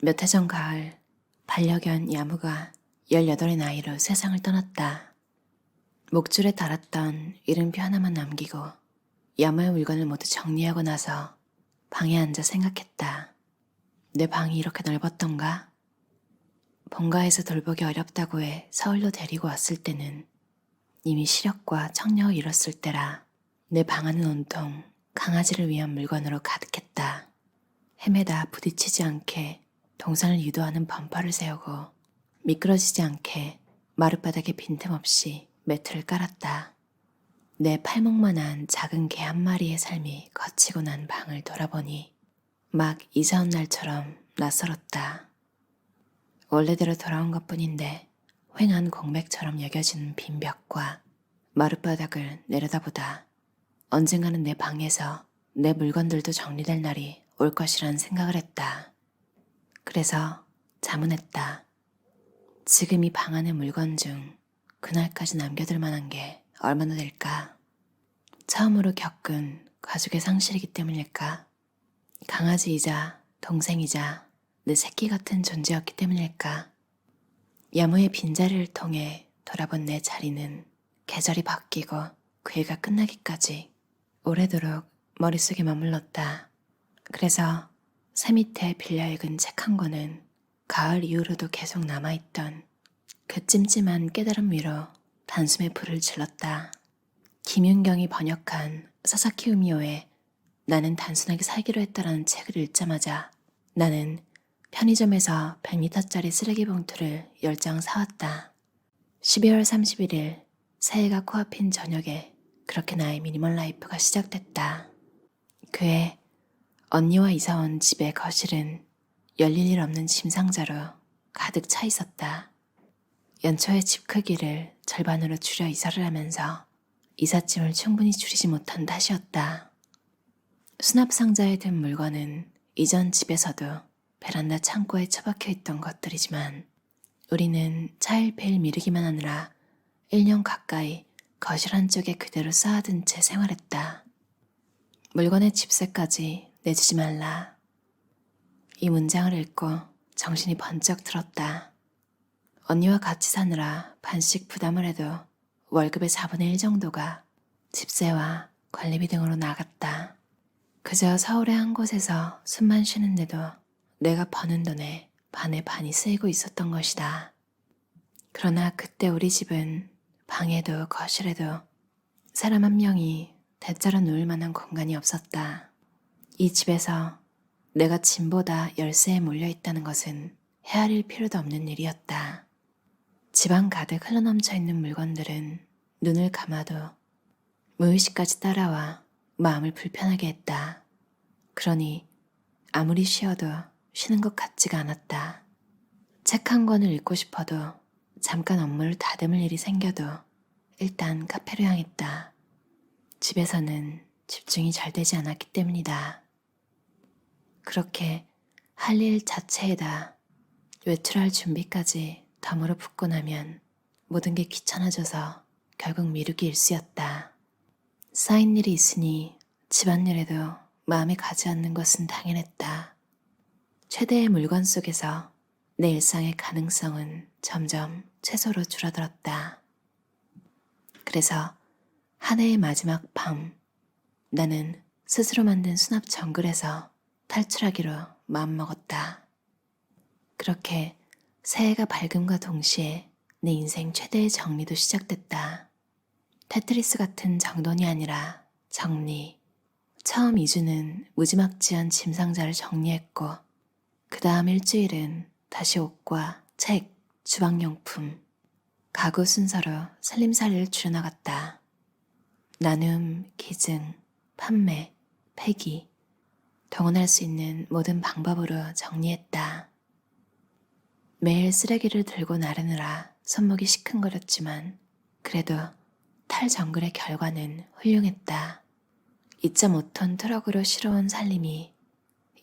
몇 해 전 가을, 반려견 야무가 18의 나이로 세상을 떠났다. 목줄에 달았던 이름표 하나만 남기고 야무의 물건을 모두 정리하고 나서 방에 앉아 생각했다. 내 방이 이렇게 넓었던가? 본가에서 돌보기 어렵다고 해 서울로 데리고 왔을 때는 이미 시력과 청력을 잃었을 때라 내 방 안은 온통 강아지를 위한 물건으로 가득했다. 헤매다 부딪히지 않게 동선을 유도하는 범퍼를 세우고 미끄러지지 않게 마룻바닥에 빈틈없이 매트를 깔았다. 내 팔목만한 작은 개 한 마리의 삶이 거치고 난 방을 돌아보니 막 이사 온 날처럼 낯설었다. 원래대로 돌아온 것뿐인데 휑한 공백처럼 여겨지는 빈 벽과 마룻바닥을 내려다보다 언젠가는 내 방에서 내 물건들도 정리될 날이 올 것이란 생각을 했다. 그래서 자문했다. 지금 이 방 안의 물건 중 그날까지 남겨둘 만한 게 얼마나 될까? 처음으로 겪은 가족의 상실이기 때문일까? 강아지이자 동생이자 내 새끼 같은 존재였기 때문일까? 야무의 빈자리를 통해 돌아본 내 자리는 계절이 바뀌고 그 해가 끝나기까지 오래도록 머릿속에 머물렀다. 그래서 새 밑에 빌려 읽은 책 한 권은 가을 이후로도 계속 남아있던 그 찜찜한 깨달음 위로 단숨에 불을 질렀다. 김윤경이 번역한 사사키 우미오의 나는 단순하게 살기로 했다라는 책을 읽자마자 나는 편의점에서 100리터짜리 쓰레기 봉투를 10장 사왔다. 12월 31일 새해가 코앞인 저녁에 그렇게 나의 미니멀 라이프가 시작됐다. 그해 언니와 이사온 집의 거실은 열릴 일 없는 짐 상자로 가득 차 있었다. 연초에 집 크기를 절반으로 줄여 이사를 하면서 이삿짐을 충분히 줄이지 못한 탓이었다. 수납 상자에 든 물건은 이전 집에서도 베란다 창고에 처박혀 있던 것들이지만 우리는 차일피일 미루기만 하느라 1년 가까이 거실 한쪽에 그대로 쌓아둔 채 생활했다. 물건의 집세까지 내주지 말라. 이 문장을 읽고 정신이 번쩍 들었다. 언니와 같이 사느라 반씩 부담을 해도 월급의 4분의 1 정도가 집세와 관리비 등으로 나갔다. 그저 서울의 한 곳에서 숨만 쉬는데도 내가 버는 돈의 반의 반이 쓰이고 있었던 것이다. 그러나 그때 우리 집은 방에도 거실에도 사람 한 명이 대자로 누울 만한 공간이 없었다. 이 집에서 내가 짐보다 열쇠에 몰려있다는 것은 헤아릴 필요도 없는 일이었다. 집안 가득 흘러넘쳐 있는 물건들은 눈을 감아도 무의식까지 따라와 마음을 불편하게 했다. 그러니 아무리 쉬어도 쉬는 것 같지가 않았다. 책 한 권을 읽고 싶어도 잠깐 업무를 다듬을 일이 생겨도 일단 카페로 향했다. 집에서는 집중이 잘 되지 않았기 때문이다. 그렇게 할 일 자체에다 외출할 준비까지 덤으로 붙고 나면 모든 게 귀찮아져서 결국 미루기 일쑤였다. 쌓인 일이 있으니 집안일에도 마음이 가지 않는 것은 당연했다. 최대의 물건 속에서 내 일상의 가능성은 점점 최소로 줄어들었다. 그래서 한 해의 마지막 밤, 나는 스스로 만든 수납 정글에서 탈출하기로 마음먹었다. 그렇게 새해가 밝음과 동시에 내 인생 최대의 정리도 시작됐다. 테트리스 같은 정돈이 아니라 정리. 처음 2주는 무지막지한 짐 상자를 정리했고 그 다음 일주일은 다시 옷과 책, 주방용품, 가구 순서로 살림살이를 줄여나갔다. 나눔, 기증, 판매, 폐기, 동원할 수 있는 모든 방법으로 정리했다. 매일 쓰레기를 들고 나르느라 손목이 시큰거렸지만 그래도 탈정글의 결과는 훌륭했다. 2.5톤 트럭으로 실어온 살림이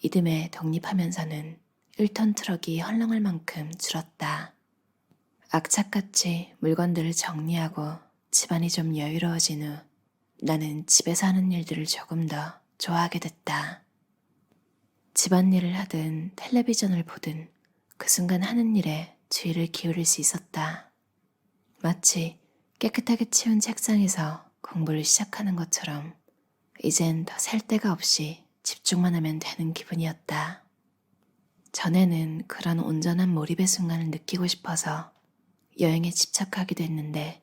이듬해 독립하면서는 1톤 트럭이 헐렁할 만큼 줄었다. 악착같이 물건들을 정리하고 집안이 좀 여유로워진 후 나는 집에서 하는 일들을 조금 더 좋아하게 됐다. 집안일을 하든 텔레비전을 보든 그 순간 하는 일에 주의를 기울일 수 있었다. 마치 깨끗하게 치운 책상에서 공부를 시작하는 것처럼 이젠 더 셀 데가 없이 집중만 하면 되는 기분이었다. 전에는 그런 온전한 몰입의 순간을 느끼고 싶어서 여행에 집착하기도 했는데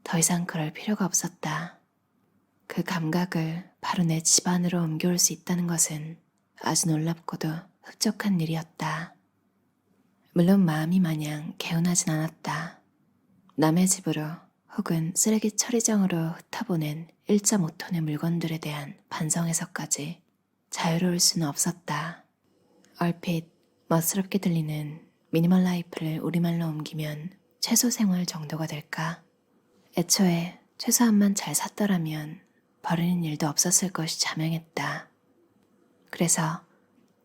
더 이상 그럴 필요가 없었다. 그 감각을 바로 내 집 안으로 옮겨올 수 있다는 것은 아주 놀랍고도 흡족한 일이었다. 물론 마음이 마냥 개운하진 않았다. 남의 집으로 혹은 쓰레기 처리장으로 흩어보낸 1.5톤의 물건들에 대한 반성에서까지 자유로울 수는 없었다. 얼핏 멋스럽게 들리는 미니멀 라이프를 우리말로 옮기면 최소 생활 정도가 될까? 애초에 최소한만 잘 샀더라면 버리는 일도 없었을 것이 자명했다. 그래서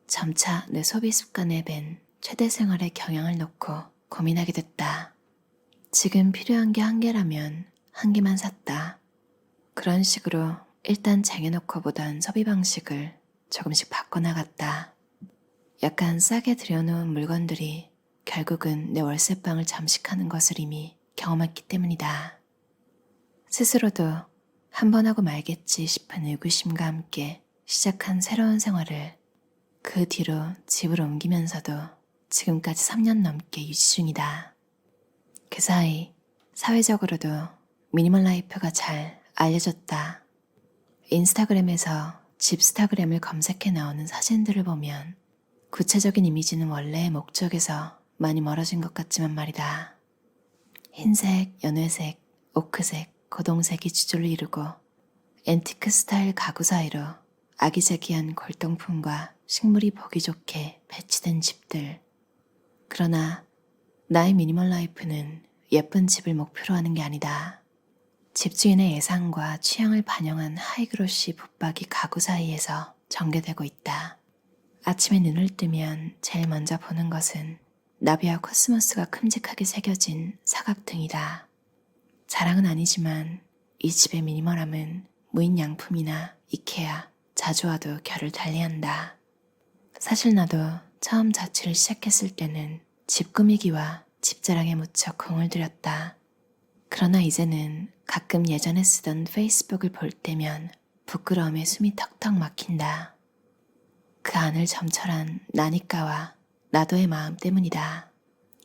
점차 내 소비 습관에 밴 최대 생활의 경향을 놓고 고민하게 됐다. 지금 필요한 게 한 개라면 한 개만 샀다. 그런 식으로 일단 쟁여놓고 보던 소비 방식을 조금씩 바꿔나갔다. 약간 싸게 들여놓은 물건들이 결국은 내 월세방을 잠식하는 것을 이미 경험했기 때문이다. 스스로도 한 번 하고 말겠지 싶은 의구심과 함께 시작한 새로운 생활을 그 뒤로 집을 옮기면서도 지금까지 3년 넘게 유지 중이다. 그 사이 사회적으로도 미니멀 라이프가 잘 알려졌다. 인스타그램에서 집스타그램을 검색해 나오는 사진들을 보면 구체적인 이미지는 원래의 목적에서 많이 멀어진 것 같지만 말이다. 흰색, 연회색, 오크색, 고동색이 주조를 이루고 앤티크 스타일 가구 사이로 아기자기한 골동품과 식물이 보기 좋게 배치된 집들. 그러나 나의 미니멀 라이프는 예쁜 집을 목표로 하는 게 아니다. 집주인의 예상과 취향을 반영한 하이그로시 붙박이 가구 사이에서 전개되고 있다. 아침에 눈을 뜨면 제일 먼저 보는 것은 나비와 코스모스가 큼직하게 새겨진 사각등이다. 자랑은 아니지만 이 집의 미니멀함은 무인양품이나 이케아, 자주 와도 결을 달리한다. 사실 나도 처음 자취를 시작했을 때는 집 꾸미기와 집자랑에 무척 공을 들였다. 그러나 이제는 가끔 예전에 쓰던 페이스북을 볼 때면 부끄러움에 숨이 턱턱 막힌다. 그 안을 점철한 나니까와 나도의 마음 때문이다.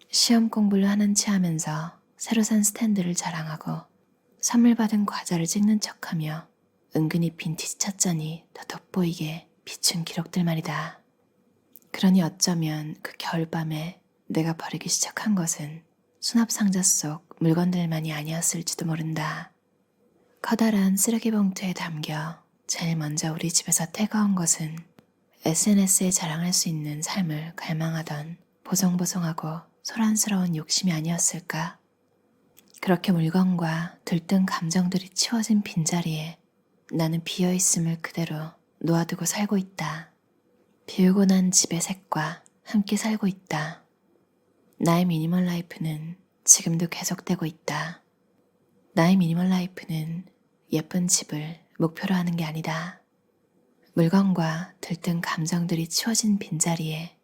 시험 공부를 하는 체 하면서 새로 산 스탠드를 자랑하고 선물 받은 과자를 찍는 척하며 은근히 빈티지 찻잔이 더 돋보이게 비춘 기록들 말이다. 그러니 어쩌면 그 겨울밤에 내가 버리기 시작한 것은 수납상자 속 물건들만이 아니었을지도 모른다. 커다란 쓰레기 봉투에 담겨 제일 먼저 우리 집에서 태가온 것은 SNS에 자랑할 수 있는 삶을 갈망하던 보송보송하고 소란스러운 욕심이 아니었을까? 그렇게 물건과 들뜬 감정들이 치워진 빈자리에 나는 비어있음을 그대로 놓아두고 살고 있다. 비우고 난 집의 색과 함께 살고 있다. 나의 미니멀 라이프는 지금도 계속되고 있다. 나의 미니멀 라이프는 예쁜 집을 목표로 하는 게 아니다. 물건과 들뜬 감정들이 치워진 빈자리에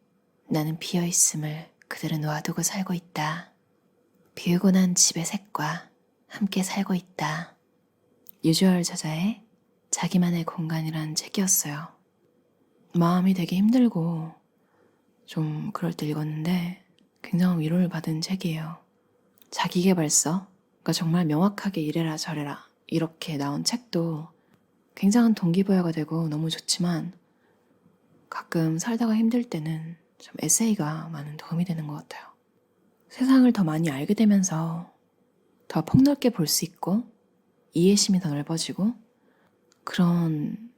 나는 비어있음을 그대로 놓아두고 살고 있다. 비우고 난 집의 색과 함께 살고 있다. 유주얼 저자의 자기만의 공간이란 책이었어요. 마음이 되게 힘들고 좀 그럴 때 읽었는데 굉장한 위로를 받은 책이에요. 자기계발서, 그러니까 정말 명확하게 이래라 저래라 이렇게 나온 책도 굉장한 동기부여가 되고 너무 좋지만 가끔 살다가 힘들 때는 좀 에세이가 많은 도움이 되는 것 같아요. 세상을 더 많이 알게 되면서 더 폭넓게 볼 수 있고 이해심이 더 넓어지고 그런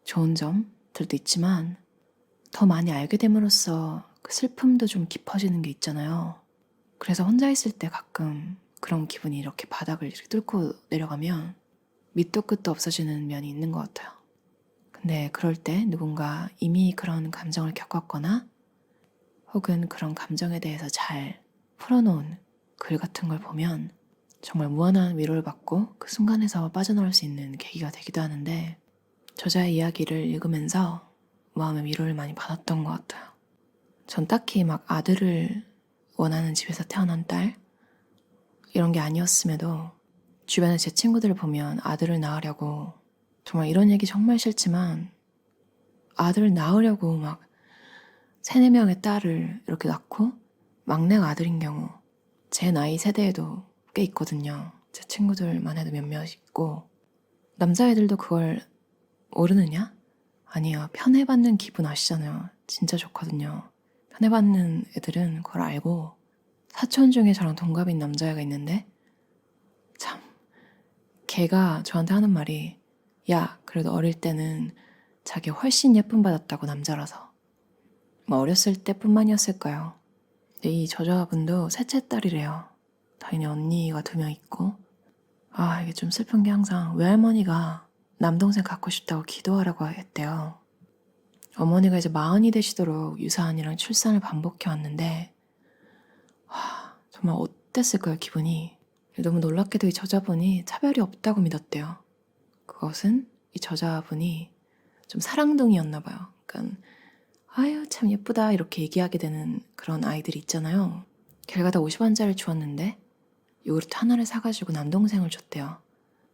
좋은 점들도 있지만 더 많이 알게 됨으로써 그 슬픔도 좀 깊어지는 게 있잖아요. 그래서 혼자 있을 때 가끔 그런 기분이 이렇게 바닥을 이렇게 뚫고 내려가면 밑도 끝도 없어지는 면이 있는 것 같아요. 근데 그럴 때 누군가 이미 그런 감정을 겪었거나 혹은 그런 감정에 대해서 잘 풀어놓은 글 같은 걸 보면 정말 무한한 위로를 받고 그 순간에서 빠져나올 수 있는 계기가 되기도 하는데 저자의 이야기를 읽으면서 마음의 위로를 많이 받았던 것 같아요. 전 딱히 막 아들을 원하는 집에서 태어난 딸 이런 게 아니었음에도 주변에 제 친구들을 보면 아들을 낳으려고 정말 이런 얘기 정말 싫지만 아들을 낳으려고 막 3, 4명의 딸을 이렇게 낳고 막내가 아들인 경우 제 나이 세대에도 꽤 있거든요. 제 친구들만 해도 몇몇 있고 남자애들도 그걸 모르느냐? 아니요. 편애받는 기분 아시잖아요. 진짜 좋거든요. 편애받는 애들은 그걸 알고 사촌 중에 저랑 동갑인 남자애가 있는데 참 걔가 저한테 하는 말이 야 그래도 어릴 때는 자기 훨씬 예쁨 받았다고 남자라서 뭐 어렸을 때뿐만이었을까요? 근데 이 저자분도 셋째 딸이래요. 당연히 언니가 2명 있고 이게 좀 슬픈 게 항상 외할머니가 남동생 갖고 싶다고 기도하라고 했대요. 어머니가 이제 40이 되시도록 유산이랑 출산을 반복해 왔는데 정말 어땠을까요 기분이. 너무 놀랍게도 이 저자분이 차별이 없다고 믿었대요. 그것은 이 저자분이 좀 사랑둥이였나 봐요. 그러니까 아유 참 예쁘다 이렇게 얘기하게 되는 그런 아이들이 있잖아요. 길 가다 50원짜리를 주었는데 요구르트 하나를 사가지고 남동생을 줬대요.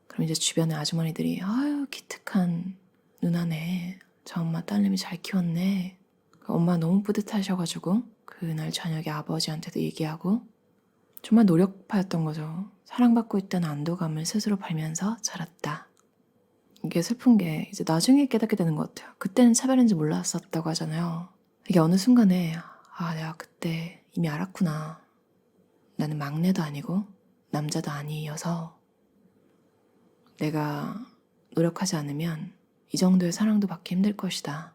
그럼 이제 주변에 아주머니들이 아유 기특한 누나네. 저 엄마 딸내미 잘 키웠네. 엄마 너무 뿌듯하셔가지고 그날 저녁에 아버지한테도 얘기하고 정말 노력파였던 거죠. 사랑받고 있다는 안도감을 스스로 발면서 자랐다. 이게 슬픈 게 이제 나중에 깨닫게 되는 것 같아요. 그때는 차별인지 몰랐었다고 하잖아요. 이게 어느 순간에 내가 그때 이미 알았구나. 나는 막내도 아니고 남자도 아니어서 내가 노력하지 않으면 이 정도의 사랑도 받기 힘들 것이다.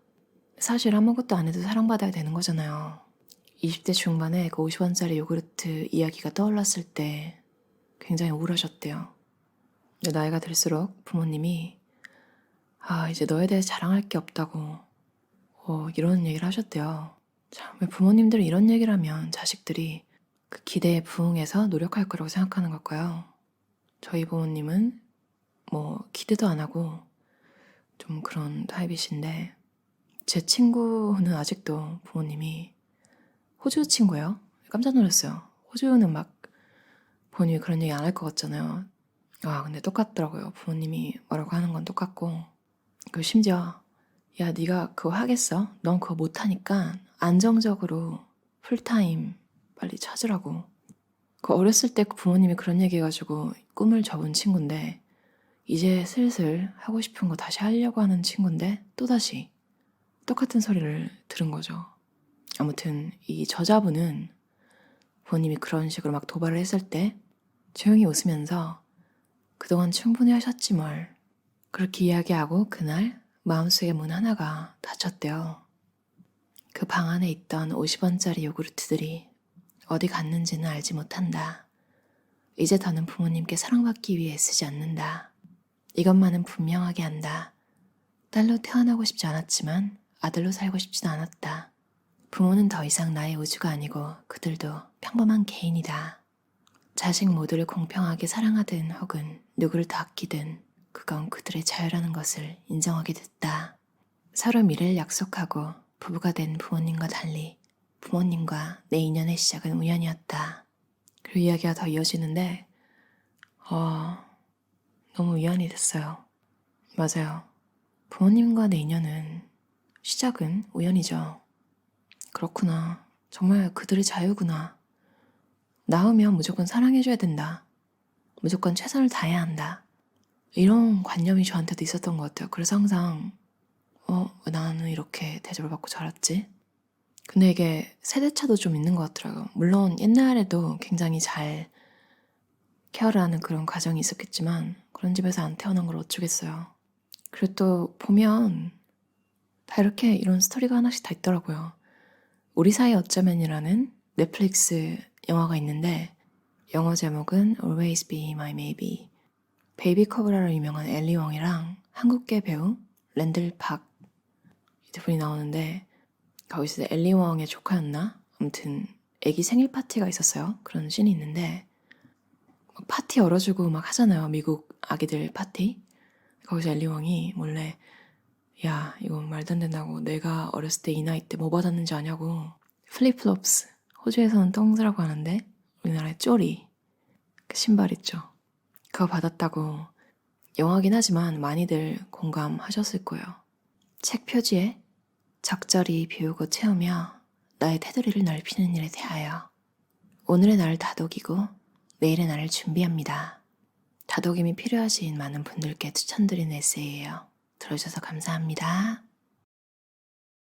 사실 아무것도 안 해도 사랑받아야 되는 거잖아요. 20대 중반에 그 50원짜리 요구르트 이야기가 떠올랐을 때 굉장히 우울하셨대요. 근데 나이가 들수록 부모님이 이제 너에 대해 자랑할 게 없다고 이런 얘기를 하셨대요. 참, 왜 부모님들이 이런 얘기를 하면 자식들이 그 기대에 부응해서 노력할 거라고 생각하는 걸까요? 저희 부모님은 뭐 기대도 안 하고 좀 그런 타입이신데 제 친구는 아직도 부모님이 호주 친구예요. 깜짝 놀랐어요. 호주는 막 부모님이 그런 얘기 안 할 것 같잖아요. 근데 똑같더라고요. 부모님이 뭐라고 하는 건 똑같고 그 심지어 야 네가 그거 하겠어? 넌 그거 못하니까 안정적으로 풀타임 빨리 찾으라고. 그 어렸을 때 그 부모님이 그런 얘기 해가지고 꿈을 접은 친구인데 이제 슬슬 하고 싶은 거 다시 하려고 하는 친구인데 또다시 똑같은 소리를 들은 거죠. 아무튼 이 저자분은 부모님이 그런 식으로 막 도발을 했을 때 조용히 웃으면서 그동안 충분히 하셨지 뭘. 그렇게 이야기하고 그날 마음속의 문 하나가 닫혔대요. 그 방 안에 있던 50원짜리 요구르트들이 어디 갔는지는 알지 못한다. 이제 더는 부모님께 사랑받기 위해 쓰지 않는다. 이것만은 분명하게 한다. 딸로 태어나고 싶지 않았지만 아들로 살고 싶지도 않았다. 부모는 더 이상 나의 우주가 아니고 그들도 평범한 개인이다. 자식 모두를 공평하게 사랑하든 혹은 누구를 더 아끼든 그건 그들의 자유라는 것을 인정하게 됐다. 서로 미래를 약속하고 부부가 된 부모님과 달리 부모님과 내 인연의 시작은 우연이었다. 그리고 이야기가 더 이어지는데 너무 위안이 됐어요. 맞아요. 부모님과 내 인연은 시작은 우연이죠. 그렇구나. 정말 그들의 자유구나. 낳으면 무조건 사랑해줘야 된다. 무조건 최선을 다해야 한다. 이런 관념이 저한테도 있었던 것 같아요. 그래서 항상 왜 나는 이렇게 대접을 받고 자랐지? 근데 이게 세대차도 좀 있는 것 같더라고요. 물론 옛날에도 굉장히 잘 케어를 하는 그런 가정이 있었겠지만 그런 집에서 안 태어난 걸 어쩌겠어요. 그리고 또 보면 다 이렇게 이런 스토리가 하나씩 다 있더라고요. 우리 사이 어쩌면이라는 넷플릭스 영화가 있는데 영어 제목은 Always Be My Maybe. 베이비 커브라로 유명한 엘리 웡이랑 한국계 배우 랜들 박 이 분이 나오는데 거기서 엘리 웡의 조카였나? 아무튼 애기 생일 파티가 있었어요. 그런 씬이 있는데 막 파티 열어주고 막 하잖아요. 미국 아기들 파티. 거기서 엘리 웡이 몰래 야, 이건 말도 안 된다고. 내가 어렸을 때 이 나이 때 뭐 받았는지 아냐고. 플립플롭스. 호주에서는 똥스라고 하는데 우리나라에 쪼리. 그 신발 있죠. 그거 받았다고. 영하긴 하지만 많이들 공감하셨을 거예요. 책 표지에 적절히 비우고 채우며 나의 테두리를 넓히는 일에 대하여 오늘의 나를 다독이고 내일의 나를 준비합니다. 다독임이 필요하신 많은 분들께 추천드리는 에세이예요. 들어주셔서 감사합니다.